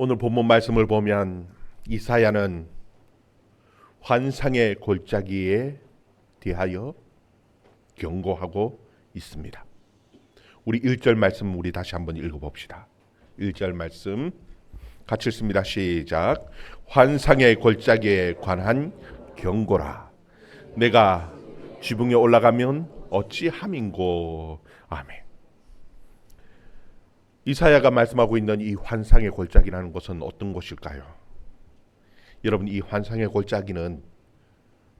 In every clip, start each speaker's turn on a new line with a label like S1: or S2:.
S1: 오늘 본문 말씀을 보면 이사야는 환상의 골짜기에 대하여 경고하고 있습니다. 우리 1절 말씀 우리 다시 한번 읽어봅시다. 1절 말씀 같이 읽습니다. 시작. 환상의 골짜기에 관한 경고라. 내가 지붕에 올라가면 어찌함인고. 아멘. 이사야가 말씀하고 있는 이 환상의 골짜기라는 것은 어떤 곳일까요? 여러분, 이 환상의 골짜기는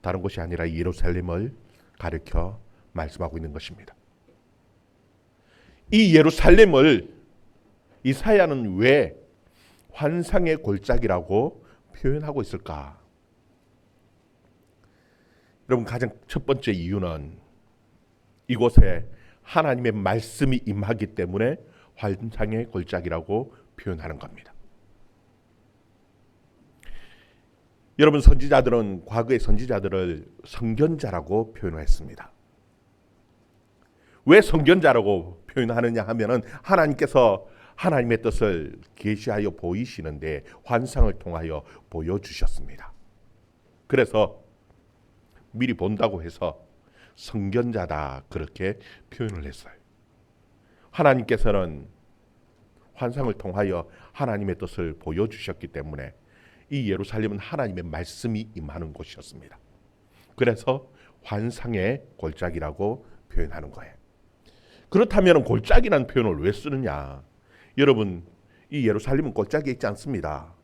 S1: 다른 곳이 아니라 예루살렘을 가리켜 말씀하고 있는 것입니다. 이 예루살렘을 이사야는 왜 환상의 골짜기라고 표현하고 있을까? 여러분, 가장 첫 번째 이유는 이곳에 하나님의 말씀이 임하기 때문에 환상의 골짜기라고 표현하는 겁니다. 여러분, 선지자들은 과거의 선지자들을 선견자라고 표현했습니다. 왜 선견자라고 표현하느냐 하면은 하나님께서 하나님의 뜻을 계시하여 보이시는데 환상을 통하여 보여주셨습니다. 그래서 미리 본다고 해서 선견자다 그렇게 표현을 했어요. 하나님께서는 환상을 통하여 하나님의 뜻을 보여주셨기 때문에 이 예루살렘은 하나님의 말씀이 임하는 곳이었습니다. 그래서 환상의 골짜기라고 표현하는 거예요. 그렇다면 골짜기라는 표현을 왜 쓰느냐? 여러분, 이 예루살렘은 골짜기에 있지 않습니다.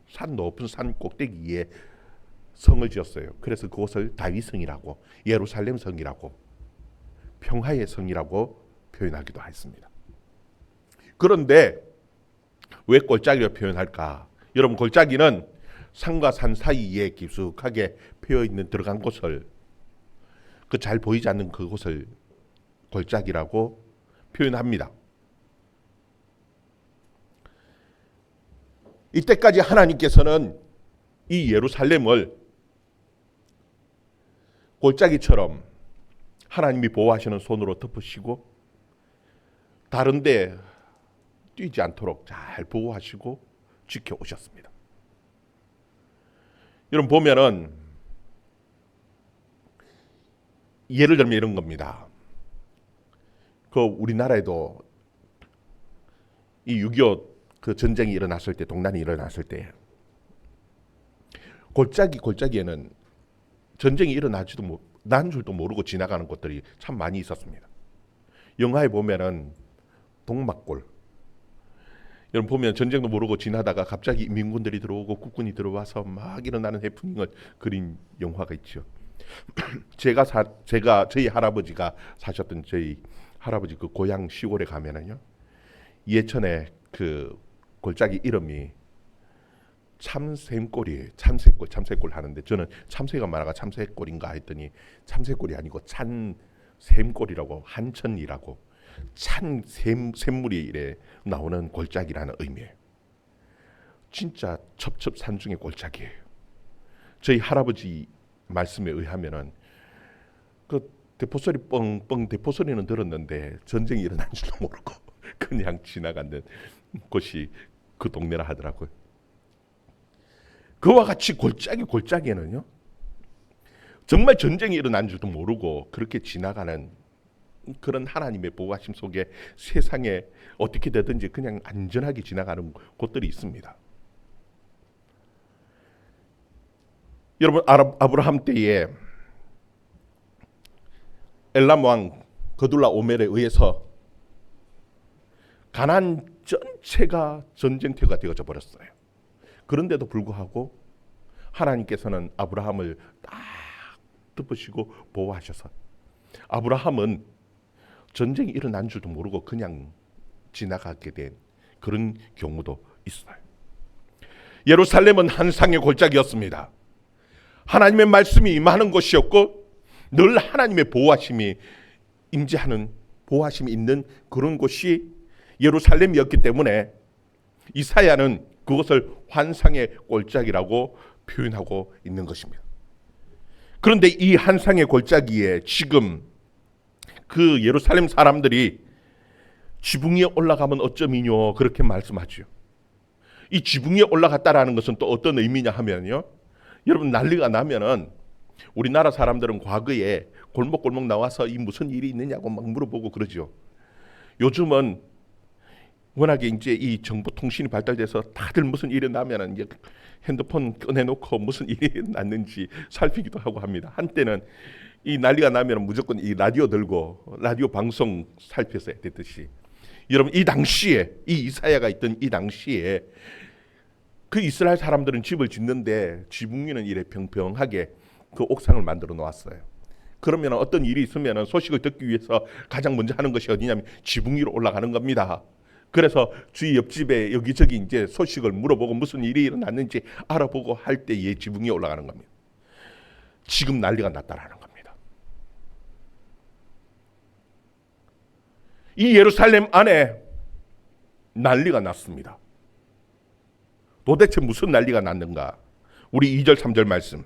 S1: 산 높은 산 꼭대기에 성을 지었어요. 그래서 그곳을 다윗성이라고, 예루살렘 성이라고, 평화의 성이라고 표현하기도 했습니다. 그런데 왜 골짜기로 표현할까? 여러분, 골짜기는 산과 산 사이에 깊숙하게 패여 있는 들어간 곳을, 그 잘 보이지 않는 그곳을 골짜기라고 표현합니다. 이때까지 하나님께서는 이 예루살렘을 골짜기처럼 하나님이 보호하시는 손으로 덮으시고 다른데 뛰지 않도록 잘 보호하시고 지켜오셨습니다. 여러분, 보면은 예를 들면 이런 겁니다. 그 우리나라에도 이 6.25 그 전쟁이 일어났을 때, 동란이 일어났을 때 골짜기에는 전쟁이 일어나지도 난 줄도 모르고 지나가는 곳들이 참 많이 있었습니다. 영화에 보면은 동막골, 여러분 보면 전쟁도 모르고 지나다가 갑자기 민군들이 들어오고 국군이 들어와서 막 일어나는 해프닝을 그린 영화가 있죠. 제가 저희 할아버지가 사셨던 저희 할아버지 그 고향 시골에 가면은요, 예천에 그 골짜기 이름이 참샘골이에요. 참새골 하는데 저는 참새가 많아가 참새골인가 했더니 참새골이 아니고 찬샘골이라고, 한천이라고, 찬 샘물이 이래 나오는 골짜기라는 의미예요. 진짜 첩첩산중의 골짜기예요. 저희 할아버지 말씀에 의하면은 그 대포소리 뻥뻥 대포소리는 들었는데 전쟁이 일어난 줄도 모르고 그냥 지나가는 곳이 그 동네라 하더라고요. 그와 같이 골짜기에는요, 정말 전쟁이 일어난 줄도 모르고 그렇게 지나가는 그런 하나님의 보호하심 속에 세상에 어떻게 되든지 그냥 안전하게 지나가는 곳들이 있습니다. 여러분, 아브라함 때에 엘람 왕 거둘라 오멜에 의해서 가나안 전체가 전쟁터가 되어져 버렸어요. 그런데도 불구하고 하나님께서는 아브라함을 딱 덮으시고 보호하셔서 아브라함은 전쟁이 일어난 줄도 모르고 그냥 지나가게 된 그런 경우도 있어요. 예루살렘은 환상의 골짜기였습니다. 하나님의 말씀이 임하는 곳이었고 늘 하나님의 보호하심이 임재하는, 보호하심이 있는 그런 곳이 예루살렘이었기 때문에 이사야는 그것을 환상의 골짜기라고 표현하고 있는 것입니다. 그런데 이 환상의 골짜기에 지금 그 예루살렘 사람들이 지붕 위에 올라가면 어쩌미뇨 그렇게 말씀하죠. 이 지붕 위에 올라갔다라는 것은 또 어떤 의미냐 하면요. 여러분 난리가 나면은 우리나라 사람들은 과거에 골목골목 나와서 이 무슨 일이 있느냐고 막 물어보고 그러죠. 요즘은 워낙에 이제 이 정보 통신이 발달돼서 다들 무슨 일이 나면은 이제 핸드폰 꺼내놓고 무슨 일이 났는지 살피기도 하고 합니다. 한때는 이 난리가 나면 무조건 이 라디오 들고 라디오 방송 살펴서 했듯이 여러분 이 당시에 이 이사야가 있던 이 당시에 그 이스라엘 사람들은 집을 짓는데 지붕 위는 이래 평평하게 그 옥상을 만들어 놓았어요. 그러면 어떤 일이 있으면 소식을 듣기 위해서 가장 먼저 하는 것이 어디냐면 지붕 위로 올라가는 겁니다. 그래서 주위 옆집에 여기저기 이제 소식을 물어보고 무슨 일이 일어났는지 알아보고 할 때에 지붕 위에 올라가는 겁니다. 지금 난리가 났다라는 겁니다. 이 예루살렘 안에 난리가 났습니다. 도대체 무슨 난리가 났는가? 우리 2절 3절 말씀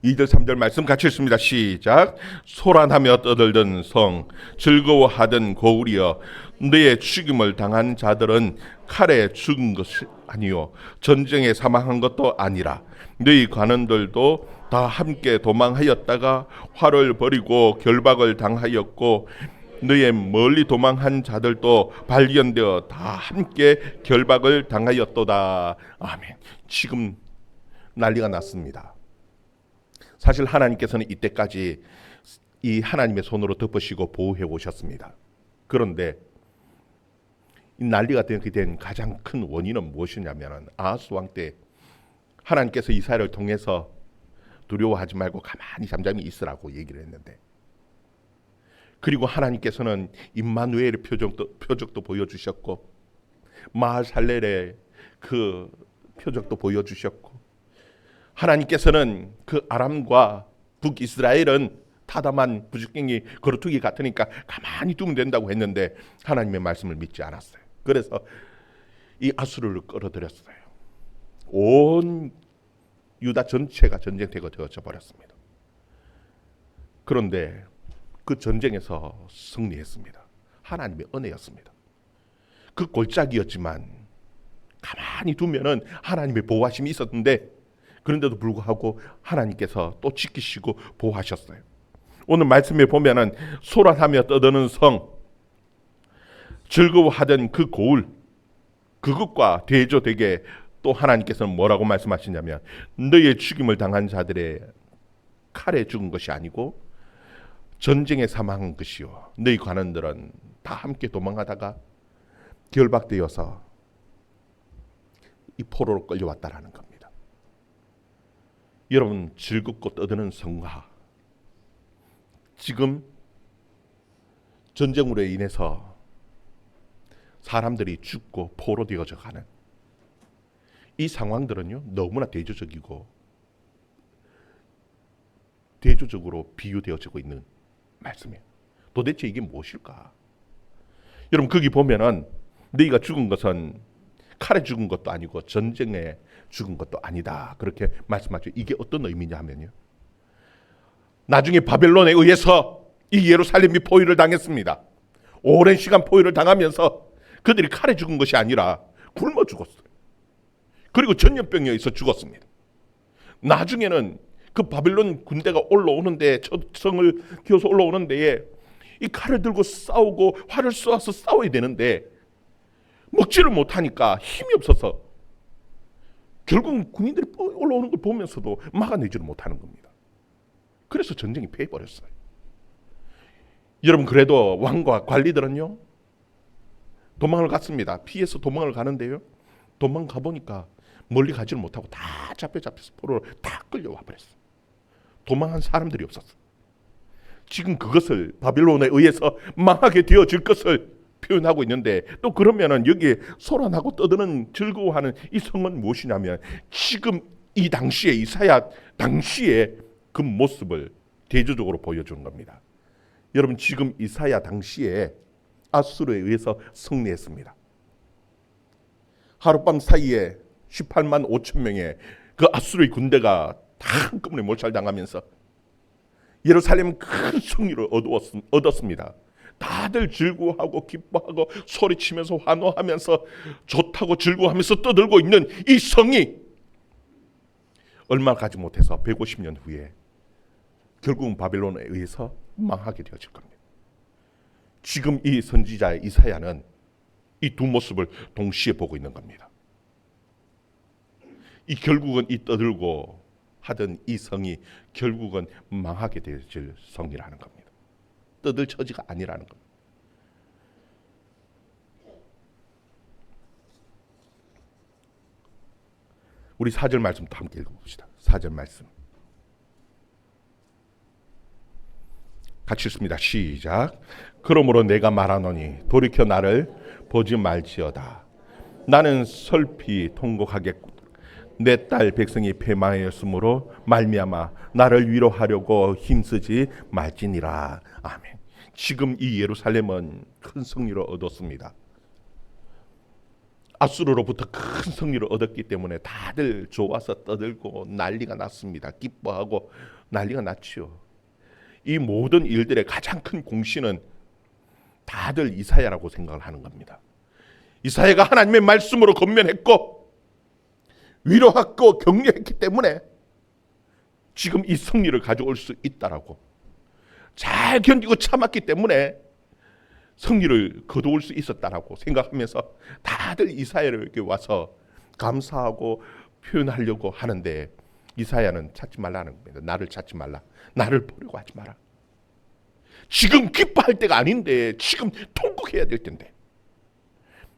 S1: 2절 3절 말씀 같이 읽습니다. 시작. 소란하며 떠들던 성, 즐거워하던 고울이여, 너의 죽임을 당한 자들은 칼에 죽은 것이 아니요 전쟁에 사망한 것도 아니라 너희 관원들도 다 함께 도망하였다가 화를 벌이고 결박을 당하였고 너의 멀리 도망한 자들도 발견되어 다 함께 결박을 당하였도다. 아멘. 지금 난리가 났습니다. 사실 하나님께서는 이때까지 이 하나님의 손으로 덮으시고 보호해 오셨습니다. 그런데 이 난리가 되게 된 가장 큰 원인은 무엇이냐면 아하스 왕 때 하나님께서 이사야를 통해서 두려워하지 말고 가만히 잠잠히 있으라고 얘기를 했는데, 그리고 하나님께서는 임마누엘의 표적도 보여주셨고 마하살렐의 그 표적도 보여주셨고, 하나님께서는 그 아람과 북이스라엘은 타담한 부죽갱이 거루투기 같으니까 가만히 두면 된다고 했는데 하나님의 말씀을 믿지 않았어요. 그래서 이 아수르를 끌어들였어요. 온 유다 전체가 전쟁터가 되어져 버렸습니다. 그런데 그 전쟁에서 승리했습니다. 하나님의 은혜였습니다. 그 골짜기였지만 가만히 두면은 하나님의 보호하심이 있었는데, 그런데도 불구하고 하나님께서 또 지키시고 보호하셨어요. 오늘 말씀에 보면은 소란하며 떠드는 성, 즐거워하던 그 고을, 그것과 대조되게 또 하나님께서는 뭐라고 말씀하시냐면 너희의 죽임을 당한 자들의 칼에 죽은 것이 아니고 전쟁에 사망한 것이요 너희 관원들은 다 함께 도망하다가 결박되어서 이 포로로 끌려왔다라는 겁니다. 여러분, 즐겁고 떠드는 성과, 지금 전쟁으로 인해서 사람들이 죽고 포로 되어져 가는 이 상황들은요 너무나 대조적이고 대조적으로 비유되어지고 있는 말씀이에요. 도대체 이게 무엇일까? 여러분, 거기 보면은 너희가 죽은 것은 칼에 죽은 것도 아니고 전쟁에 죽은 것도 아니다, 그렇게 말씀하죠. 이게 어떤 의미냐 하면요, 나중에 바벨론에 의해서 이 예루살렘이 포위를 당했습니다. 오랜 시간 포위를 당하면서 그들이 칼에 죽은 것이 아니라 굶어 죽었어요. 그리고 전염병에 의해서 죽었습니다. 나중에는 그 바벨론 군대가 올라오는데, 성을 기어서 올라오는 데에 이 칼을 들고 싸우고 활을 쏘아서 싸워야 되는데 먹지를 못하니까 힘이 없어서 결국 군인들이 올라오는 걸 보면서도 막아내지를 못하는 겁니다. 그래서 전쟁이 패해버렸어요. 여러분, 그래도 왕과 관리들은요 도망을 갔습니다. 피해서 도망을 가는데요, 도망가 보니까 멀리 가지를 못하고 다 잡혀서 포로로 다 끌려와 버렸어요. 도망한 사람들이 없었어요. 지금 그것을 바빌론에 의해서 망하게 되어질 것을 표현하고 있는데, 또 그러면은 여기에 소란하고 떠드는 즐거워하는 이 성은 무엇이냐면 지금 이 당시에 이사야 당시에 그 모습을 대조적으로 보여주는 겁니다. 여러분, 지금 이사야 당시에 아수르에 의해서 승리했습니다. 하룻밤 사이에 18만 5천 명의 그 아수르의 군대가 다 한꺼번에 몰살당하면서 예루살렘은 큰 승리를 얻었습니다. 다들 즐거워하고 기뻐하고 소리치면서 환호하면서 좋다고 즐거워하면서 떠들고 있는 이 성이 얼마 가지 못해서 150년 후에 결국은 바벨론에 의해서 망하게 되어질 겁니다. 지금 이 선지자 이사야는 이 두 모습을 동시에 보고 있는 겁니다. 이 결국은 이 떠들고 하던 이 성이 결국은 망하게 되어질 성이라는 겁니다. 떠들 처지가 아니라는 겁니다. 우리 4절 말씀도 함께 읽어봅시다. 4절 말씀 같이 읽습니다. 시작. 그러므로 내가 말하노니 돌이켜 나를 보지 말지어다. 나는 슬피 통곡하겠고 내 딸 백성이 패망하였으므로 말미암아 나를 위로하려고 힘쓰지 말지니라. 아멘. 지금 이 예루살렘은 큰 승리를 얻었습니다. 아수르로부터 큰 승리를 얻었기 때문에 다들 좋아서 떠들고 난리가 났습니다. 기뻐하고 난리가 났지요. 이 모든 일들의 가장 큰 공신은 다들 이사야라고 생각을 하는 겁니다. 이사야가 하나님의 말씀으로 권면했고 위로했고 격려했기 때문에 지금 이 승리를 가져올 수 있다라고, 잘 견디고 참았기 때문에 승리를 거두올 수 있었다라고 생각하면서 다들 이사야에게 와서 감사하고 표현하려고 하는데, 이사야는 찾지 말라는 겁니다. 나를 찾지 말라. 나를 보려고 하지 마라. 지금 기뻐할 때가 아닌데, 지금 통곡해야 될 텐데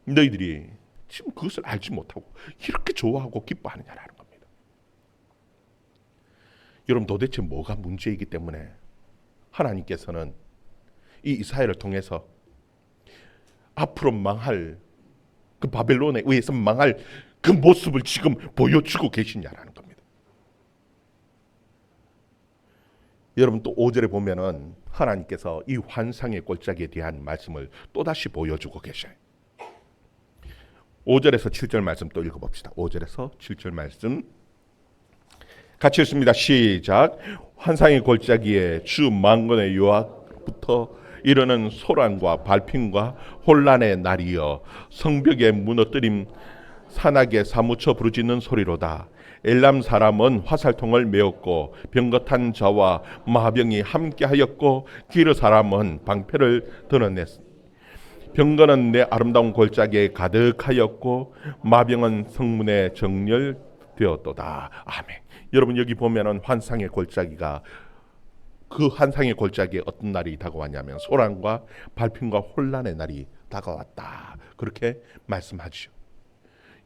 S1: 너희들이 지금 그것을 알지 못하고 이렇게 좋아하고 기뻐하느냐라는 겁니다. 여러분, 도대체 뭐가 문제이기 때문에 하나님께서는 이 이사야를 통해서 앞으로 망할 그 바벨론에 의해서 망할 그 모습을 지금 보여주고 계시냐라는 겁니다. 여러분, 또 5절에 보면은 하나님께서 이 환상의 골짜기에 대한 말씀을 또다시 보여주고 계셔요. 5절에서 7절 말씀 또 읽어봅시다. 5절에서 7절 말씀 같이 읽습니다. 시작. 환상의 골짜기에 주 만군의 여호와부터 이르는 소란과 발핀과 혼란의 날이여 성벽에 무너뜨림 산악에 사무쳐 부르짖는 소리로다. 엘람 사람은 화살통을 메었고 병거탄 자와 마병이 함께하였고 기르 사람은 방패를 드러냈습니다. 병거는 내 아름다운 골짜기에 가득하였고 마병은 성문에 정렬되었도다. 아멘. 여러분, 여기 보면은 환상의 골짜기가, 그 환상의 골짜기에 어떤 날이 다가왔냐면 소란과 발핀과 혼란의 날이 다가왔다. 그렇게 말씀하죠.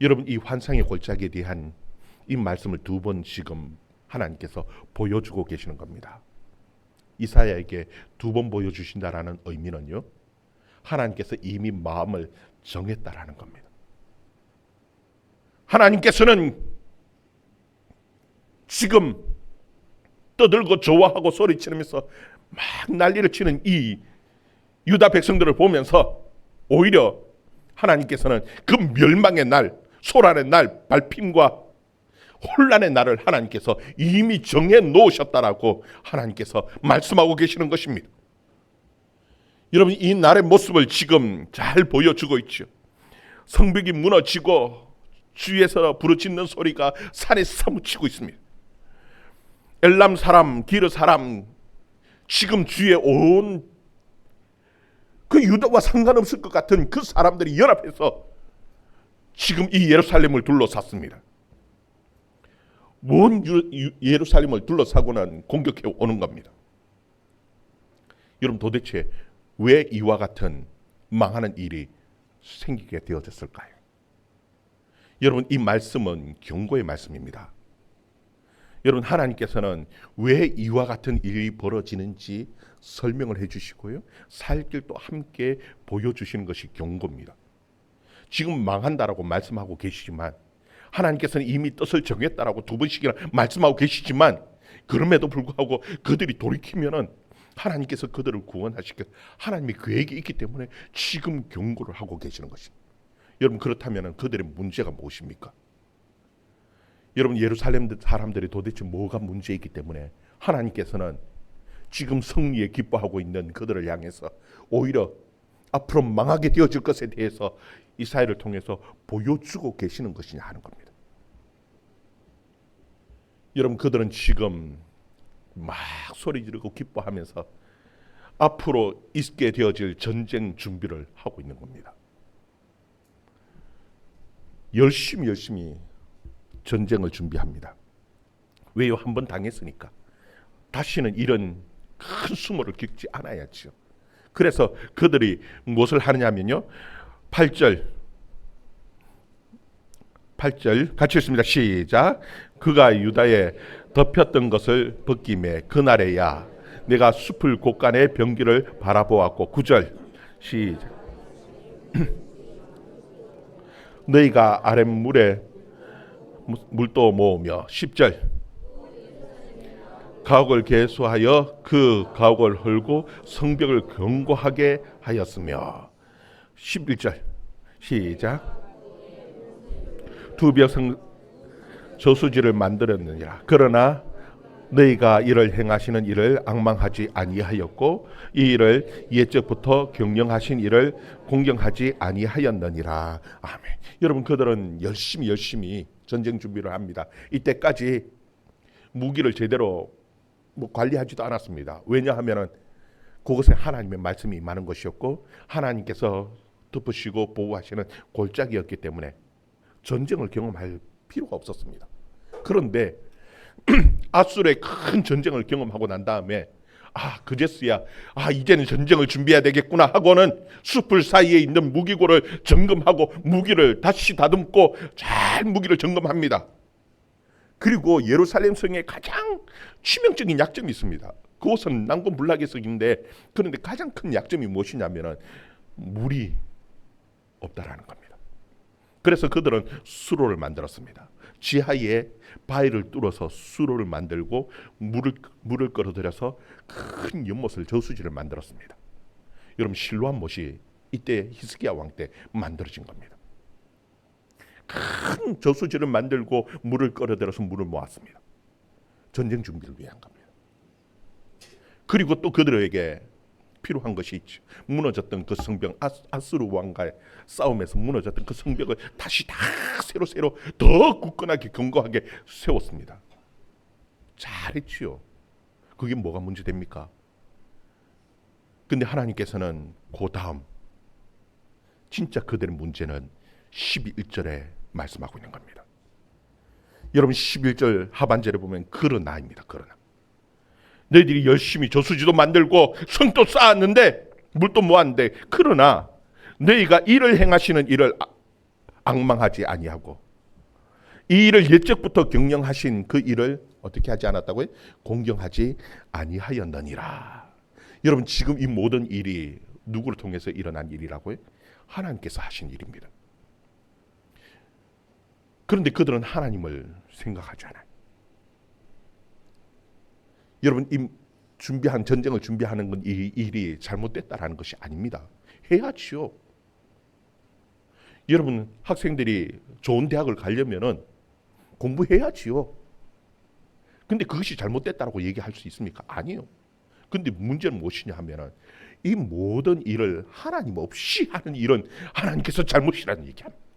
S1: 여러분, 이 환상의 골짜기에 대한 이 말씀을 두 번 지금 하나님께서 보여주고 계시는 겁니다. 이사야에게 두 번 보여주신다라는 의미는요, 하나님께서 이미 마음을 정했다라는 겁니다. 하나님께서는 지금 떠들고 좋아하고 소리치면서 막 난리를 치는 이 유다 백성들을 보면서 오히려 하나님께서는 그 멸망의 날, 소란의 날, 발핀과 혼란의 날을 하나님께서 이미 정해 놓으셨다라고 하나님께서 말씀하고 계시는 것입니다. 여러분, 이 날의 모습을 지금 잘 보여주고 있죠. 성벽이 무너지고 주위에서 부르짖는 소리가 산에 사무치고 있습니다. 엘람 사람, 기르 사람, 지금 주위에 온 그 유다와 상관없을 것 같은 그 사람들이 연합해서 지금 이 예루살렘을 둘러쌌습니다. 먼 예루살렘을 둘러싸고는 공격해 오는 겁니다. 여러분, 도대체 왜 이와 같은 망하는 일이 생기게 되어졌을까요? 여러분, 이 말씀은 경고의 말씀입니다. 여러분, 하나님께서는 왜 이와 같은 일이 벌어지는지 설명을 해주시고요, 살 길도 함께 보여주시는 것이 경고입니다. 지금 망한다라고 말씀하고 계시지만, 하나님께서는 이미 뜻을 정했다라고 두 번씩이나 말씀하고 계시지만, 그럼에도 불구하고 그들이 돌이키면은 하나님께서 그들을 구원하시길 하나님의 계획이 있기 때문에 지금 경고를 하고 계시는 것입니다. 여러분, 그렇다면 그들의 문제가 무엇입니까? 여러분, 예루살렘 사람들이 도대체 뭐가 문제이기 때문에 하나님께서는 지금 승리에 기뻐하고 있는 그들을 향해서 오히려 앞으로 망하게 되어질 것에 대해서 이사야를 통해서 보여주고 계시는 것이냐 하는 겁니다. 여러분, 그들은 지금 막 소리 지르고 기뻐하면서 앞으로 있게 되어질 전쟁 준비를 하고 있는 겁니다. 열심히 전쟁을 준비합니다. 왜요? 한번 당했으니까 다시는 이런 큰 수모를 겪지 않아야죠. 그래서 그들이 무엇을 하느냐면요, 8절 같이 읽습니다. 시작. 그가 유다에 덮였던 것을 벗김에 그날에야 내가 숲을 곳간의 병기를 바라보았고. 9절 시작. 너희가 아랫물에 물도 모으며. 10절 가옥을 개수하여 그 가옥을 헐고 성벽을 견고하게 하였으며. 11절 시작. 두벽 저수지를 만들었느니라. 그러나 너희가 이를 행하시는 이를 앙망하지 아니하였고 이 일을 옛적부터 경영하신 이를 공경하지 아니하였느니라. 아멘. 여러분, 그들은 열심히 전쟁 준비를 합니다. 이때까지 무기를 제대로 관리하지도 않았습니다. 왜냐하면은 그것에 하나님의 말씀이 많은 것이었고 하나님께서 덮으시고 보호하시는 골짜기였기 때문에 전쟁을 경험할 필요가 없었습니다. 그런데 아수르의 큰 전쟁을 경험하고 난 다음에 그제서야 이제는 전쟁을 준비해야 되겠구나 하고는 숲을 사이에 있는 무기고를 점검하고 무기를 다시 다듬고 잘 무기를 점검합니다. 그리고 예루살렘 성에 가장 치명적인 약점이 있습니다. 그곳은 난공불락의 성인데, 그런데 가장 큰 약점이 무엇이냐면은 물이 없다라는 겁니다. 그래서 그들은 수로를 만들었습니다. 지하에 바위를 뚫어서 수로를 만들고 물을 끌어들여서 큰 연못을, 저수지를 만들었습니다. 여러분, 실로암 못이 이때 히스기야 왕 때 만들어진 겁니다. 큰 저수지를 만들고 물을 끌어들여서 물을 모았습니다. 전쟁 준비를 위한 겁니다. 그리고 또 그들에게 필요한 것이 있죠. 무너졌던 그 성벽, 아수르 왕과의 싸움에서 무너졌던 그 성벽을 다시 다 새로 더 굳건하게 견고하게 세웠습니다. 잘했지요. 그게 뭐가 문제됩니까? 근데 하나님께서는 그 다음 진짜 그들의 문제는 11절에 말씀하고 있는 겁니다. 여러분, 11절 하반절에 보면 그러나입니다. 그러나 너희들이 열심히 저수지도 만들고 성도 쌓았는데 물도 모았는데, 그러나 너희가 이를 행하시는 이를 앙망하지 아니하고 이 일을 옛적부터 경영하신 그 일을 어떻게 하지 않았다고요? 공경하지 아니하였느니라. 여러분, 지금 이 모든 일이 누구를 통해서 일어난 일이라고요? 하나님께서 하신 일입니다. 그런데 그들은 하나님을 생각하지 않아요. 여러분, 이 전쟁을 준비하는 건 이 일이 잘못됐다라는 것이 아닙니다. 해야지요. 여러분, 학생들이 좋은 대학을 가려면은 공부해야지요. 근데 그것이 잘못됐다라고 얘기할 수 있습니까? 아니요. 근데 문제는 무엇이냐 하면은 이 모든 일을 하나님 없이 하는 일은 하나님께서 잘못이라는 얘기합니다.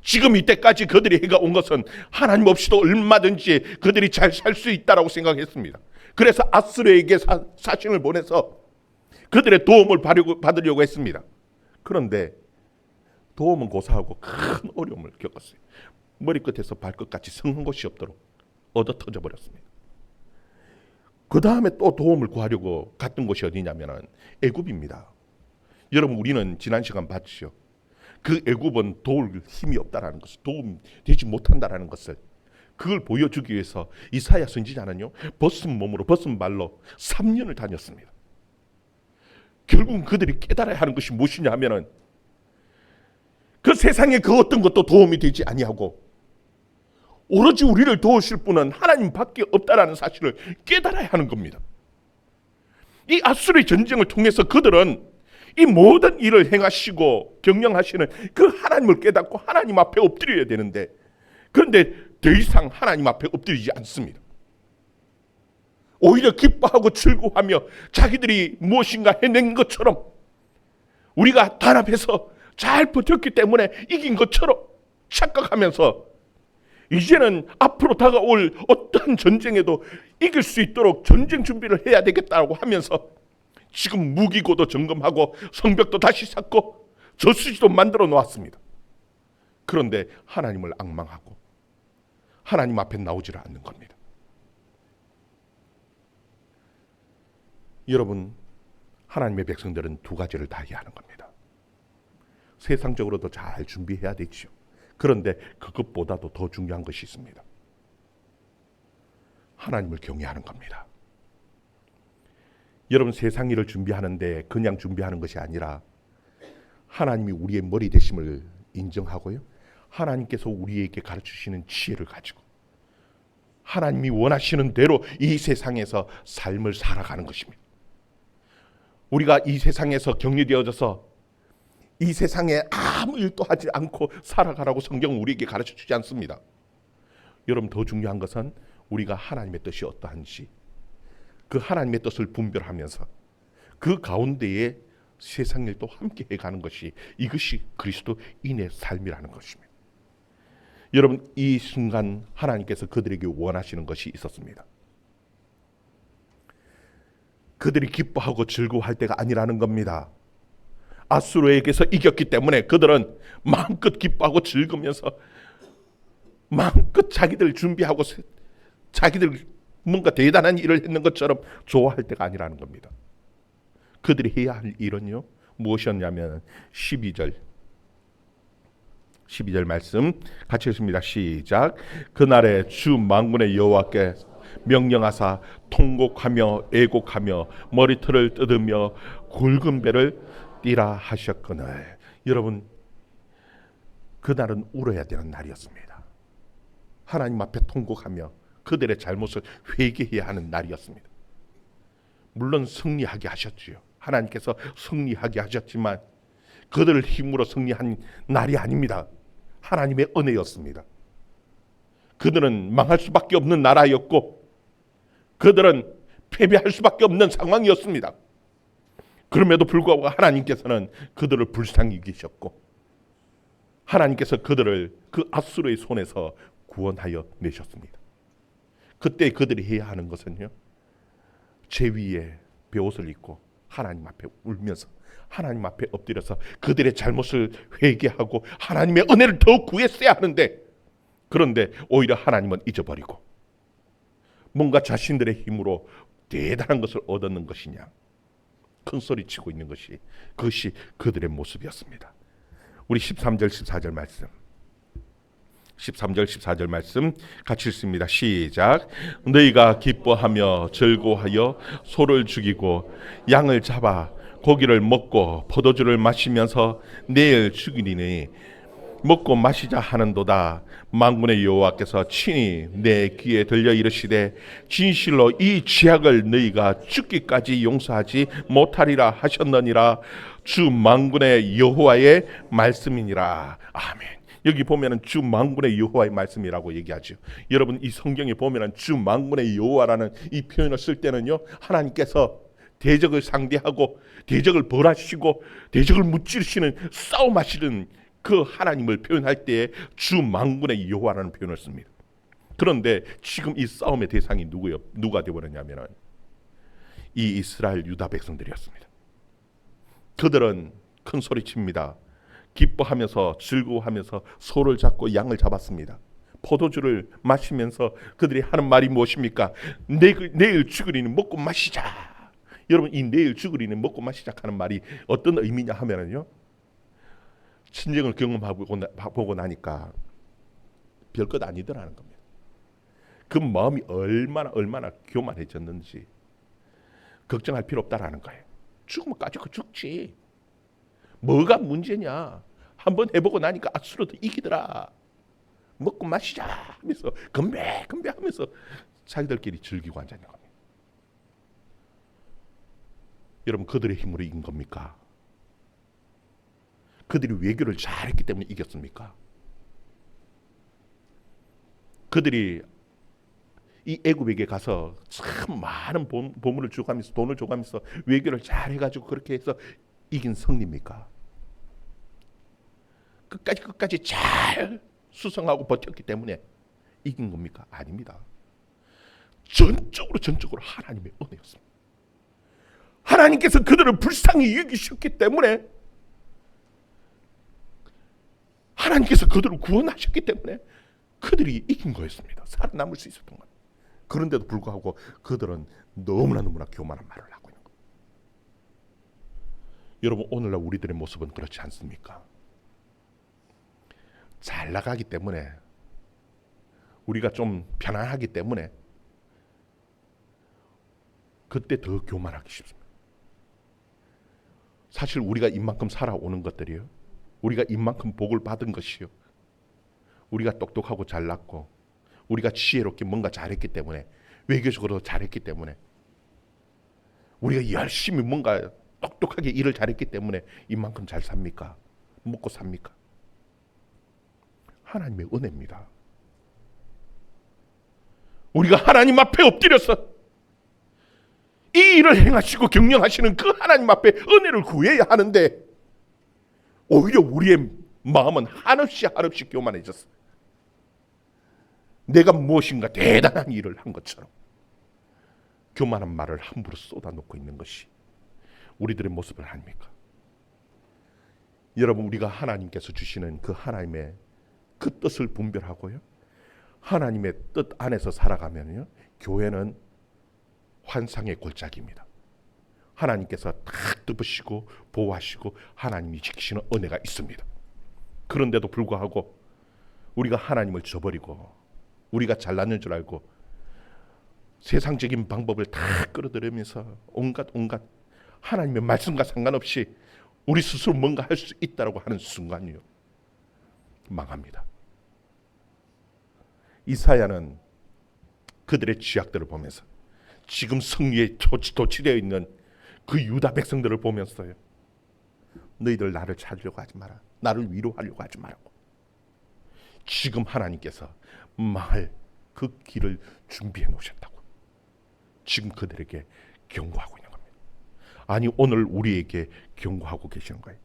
S1: 지금 이때까지 그들이 해가 온 것은 하나님 없이도 얼마든지 그들이 잘 살 수 있다라고 생각했습니다. 그래서 아수르에게 사신을 보내서 그들의 도움을 받으려고 했습니다. 그런데 도움은 고사하고 큰 어려움을 겪었어요. 머리끝에서 발끝까지 성한 곳이 없도록 얻어 터져 버렸습니다. 그 다음에 또 도움을 구하려고 갔던 곳이 어디냐면 애굽입니다. 여러분, 우리는 지난 시간 봤죠. 그 애굽은 도울 힘이 없다라는 것을, 도움 되지 못한다라는 것을, 그걸 보여주기 위해서 이사야 선지자는요, 벗은 몸으로 벗은 발로 3년을 다녔습니다. 결국은 그들이 깨달아야 하는 것이 무엇이냐 하면은 그 세상에 그 어떤 것도 도움이 되지 아니하고 오로지 우리를 도우실 분은 하나님밖에 없다라는 사실을 깨달아야 하는 겁니다. 이 아수르의 전쟁을 통해서 그들은 이 모든 일을 행하시고 경영하시는 그 하나님을 깨닫고 하나님 앞에 엎드려야 되는데, 그런데 더 이상 하나님 앞에 엎드리지 않습니다. 오히려 기뻐하고 즐거워하며 자기들이 무엇인가 해낸 것처럼, 우리가 단합해서 잘 버텼기 때문에 이긴 것처럼 착각하면서 이제는 앞으로 다가올 어떠한 전쟁에도 이길 수 있도록 전쟁 준비를 해야 되겠다고 하면서 지금 무기고도 점검하고 성벽도 다시 쌓고 저수지도 만들어 놓았습니다. 그런데 하나님을 앙망하고 하나님 앞에 나오지를 않는 겁니다. 여러분, 하나님의 백성들은 두 가지를 다 해야 하는 겁니다. 세상적으로도 잘 준비해야 되죠. 그런데 그것보다도 더 중요한 것이 있습니다. 하나님을 경외하는 겁니다. 여러분, 세상 일을 준비하는데 그냥 준비하는 것이 아니라 하나님이 우리의 머리 되심을 인정하고요, 하나님께서 우리에게 가르치시는 지혜를 가지고 하나님이 원하시는 대로 이 세상에서 삶을 살아가는 것입니다. 우리가 이 세상에서 격리되어져서 이 세상에 아무 일도 하지 않고 살아가라고 성경은 우리에게 가르쳐주지 않습니다. 여러분, 더 중요한 것은 우리가 하나님의 뜻이 어떠한지 그 하나님의 뜻을 분별하면서 그 가운데에 세상 일도 함께 해가는 것이, 이것이 그리스도인의 삶이라는 것입니다. 여러분, 이 순간 하나님께서 그들에게 원하시는 것이 있었습니다. 그들이 기뻐하고 즐거워할 때가 아니라는 겁니다. 아수르에게서 이겼기 때문에 그들은 마음껏 기뻐하고 즐거우면서 마음껏 자기들 준비하고 자기들 뭔가 대단한 일을 했는 것처럼 좋아할 때가 아니라는 겁니다. 그들이 해야 할 일은요, 무엇이었냐면 12절 말씀 같이 읽습니다. 시작. 그날에 주 만군의 여호와께 명령하사 통곡하며 애곡하며 머리털을 뜯으며 굵은 배를 띠라 하셨거늘. 여러분, 그날은 울어야 되는 날이었습니다. 하나님 앞에 통곡하며 그들의 잘못을 회개해야 하는 날이었습니다. 물론 승리하게 하셨지요. 하나님께서 승리하게 하셨지만 그들을 힘으로 승리한 날이 아닙니다. 하나님의 은혜였습니다. 그들은 망할 수밖에 없는 나라였고 그들은 패배할 수밖에 없는 상황이었습니다. 그럼에도 불구하고 하나님께서는 그들을 불쌍히 여기셨고 하나님께서 그들을 그 아수르의 손에서 구원하여 내셨습니다. 그때 그들이 해야 하는 것은요, 제 위에 베옷을 입고 하나님 앞에 울면서 하나님 앞에 엎드려서 그들의 잘못을 회개하고 하나님의 은혜를 더 구했어야 하는데, 그런데 오히려 하나님은 잊어버리고 뭔가 자신들의 힘으로 대단한 것을 얻었는 것이냐 큰 소리치고 있는 것이, 그것이 그들의 모습이었습니다. 우리 13절 14절 말씀, 13절 14절 말씀 같이 읽습니다. 시작. 너희가 기뻐하며 즐거워하여 소를 죽이고 양을 잡아 고기를 먹고 포도주를 마시면서 내일 죽이리니 먹고 마시자 하는도다. 만군의 여호와께서 친히 내 귀에 들려 이르시되 진실로 이 죄악을 너희가 죽기까지 용서하지 못하리라 하셨느니라. 주 만군의 여호와의 말씀이니라. 아멘. 여기 보면은 주 만군의 여호와의 말씀이라고 얘기하죠. 여러분, 이 성경에 보면은 주 만군의 여호와라는 이 표현을 쓸 때는요, 하나님께서 대적을 상대하고 대적을 벌하시고 대적을 무찌르시는 싸움하시는 그 하나님을 표현할 때에 주 만군의 여호와라는 표현을 씁니다. 그런데 지금 이 싸움의 대상이 누구요? 누가 되어버렸냐면은 이 이스라엘 유다 백성들이었습니다. 그들은 큰 소리칩니다. 기뻐하면서 즐거워하면서 소를 잡고 양을 잡았습니다. 포도주를 마시면서 그들이 하는 말이 무엇입니까? 내일 죽으리는 먹고 마시자. 여러분, 이 내일 죽으리는 먹고 마시자 하는 말이 어떤 의미냐 하면은요, 친정을 경험하고 나니까 별것 아니더라는 겁니다. 그 마음이 얼마나 교만해졌는지 걱정할 필요 없다라는 거예요. 죽으면 까짓거 죽지. 뭐가 문제냐. 한번 해보고 나니까 아수르도 이기더라. 먹고 마시자 하면서 건배 하면서 자기들끼리 즐기고 앉아있는 겁니다. 여러분, 그들의 힘으로 이긴 겁니까? 그들이 외교를 잘했기 때문에 이겼습니까? 그들이 이 애굽에게 가서 참 많은 보물을 주가면서 돈을 줘가면서 외교를 잘 해가지고 그렇게 해서 이긴 성리입니까? 끝까지 잘 수성하고 버텼기 때문에 이긴 겁니까? 아닙니다. 전적으로 하나님의 은혜였습니다. 하나님께서 그들을 불쌍히 여기셨기 때문에, 하나님께서 그들을 구원하셨기 때문에 그들이 이긴 거였습니다. 살아남을 수 있었던 것. 그런데도 불구하고 그들은 너무나 교만한 말을 하고 있는 겁니다. 여러분, 오늘날 우리들의 모습은 그렇지 않습니까? 잘 나가기 때문에, 우리가 좀 편안하기 때문에 그때 더 교만하기 쉽습니다. 사실 우리가 이만큼 살아오는 것들이요, 우리가 이만큼 복을 받은 것이요, 우리가 똑똑하고 잘났고 우리가 지혜롭게 뭔가 잘했기 때문에, 외교적으로 잘했기 때문에, 우리가 열심히 뭔가 똑똑하게 일을 잘했기 때문에 이만큼 잘 삽니까? 먹고 삽니까? 하나님의 은혜입니다. 우리가 하나님 앞에 엎드려서 이 일을 행하시고 경영하시는 그 하나님 앞에 은혜를 구해야 하는데, 오히려 우리의 마음은 한없이 교만해졌어요. 내가 무엇인가 대단한 일을 한 것처럼 교만한 말을 함부로 쏟아놓고 있는 것이 우리들의 모습은 아닙니까? 여러분, 우리가 하나님께서 주시는 그 하나님의 그 뜻을 분별하고요, 하나님의 뜻 안에서 살아가면요, 교회는 환상의 골짜기입니다. 하나님께서 탁 덮으시고 보호하시고 하나님이 지키시는 은혜가 있습니다. 그런데도 불구하고 우리가 하나님을 저버리고, 우리가 잘났는 줄 알고 세상적인 방법을 다 끌어들이면서 온갖 하나님의 말씀과 상관없이 우리 스스로 뭔가 할 수 있다고 하는 순간이요, 망합니다. 이사야는 그들의 죄악들을 보면서, 지금 성리에 도취되어 있는 그 유다 백성들을 보면서요, 너희들 나를 찾으려고 하지 마라, 나를 위로하려고 하지 말라고, 지금 하나님께서 망할 그 길을 준비해 놓으셨다고 지금 그들에게 경고하고 있는 겁니다. 아니, 오늘 우리에게 경고하고 계시는 거예요.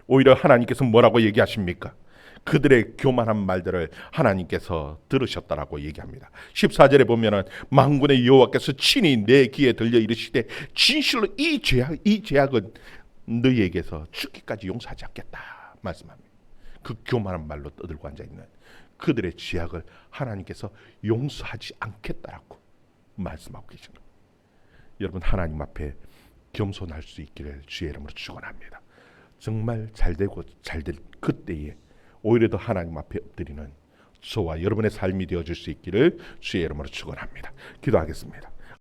S1: 오히려 하나님께서 뭐라고 얘기하십니까? 그들의 교만한 말들을 하나님께서 들으셨다라고 얘기합니다. 14절에 보면은 만군의 여호와께서 친히 내 귀에 들려 이르시되 진실로 이 죄악은 너희에게서 죽기까지 용서하지 않겠다 말씀합니다. 그 교만한 말로 떠들고 앉아있는 그들의 죄악을 하나님께서 용서하지 않겠다라고 말씀하고 계십니다. 여러분, 하나님 앞에 겸손할 수 있기를 주의 이름으로 축원합니다. 정말 잘되고 잘될 그때에 오히려 더 하나님 앞에 엎드리는 저와 여러분의 삶이 되어줄 수 있기를 주의 이름으로 축원합니다. 기도하겠습니다.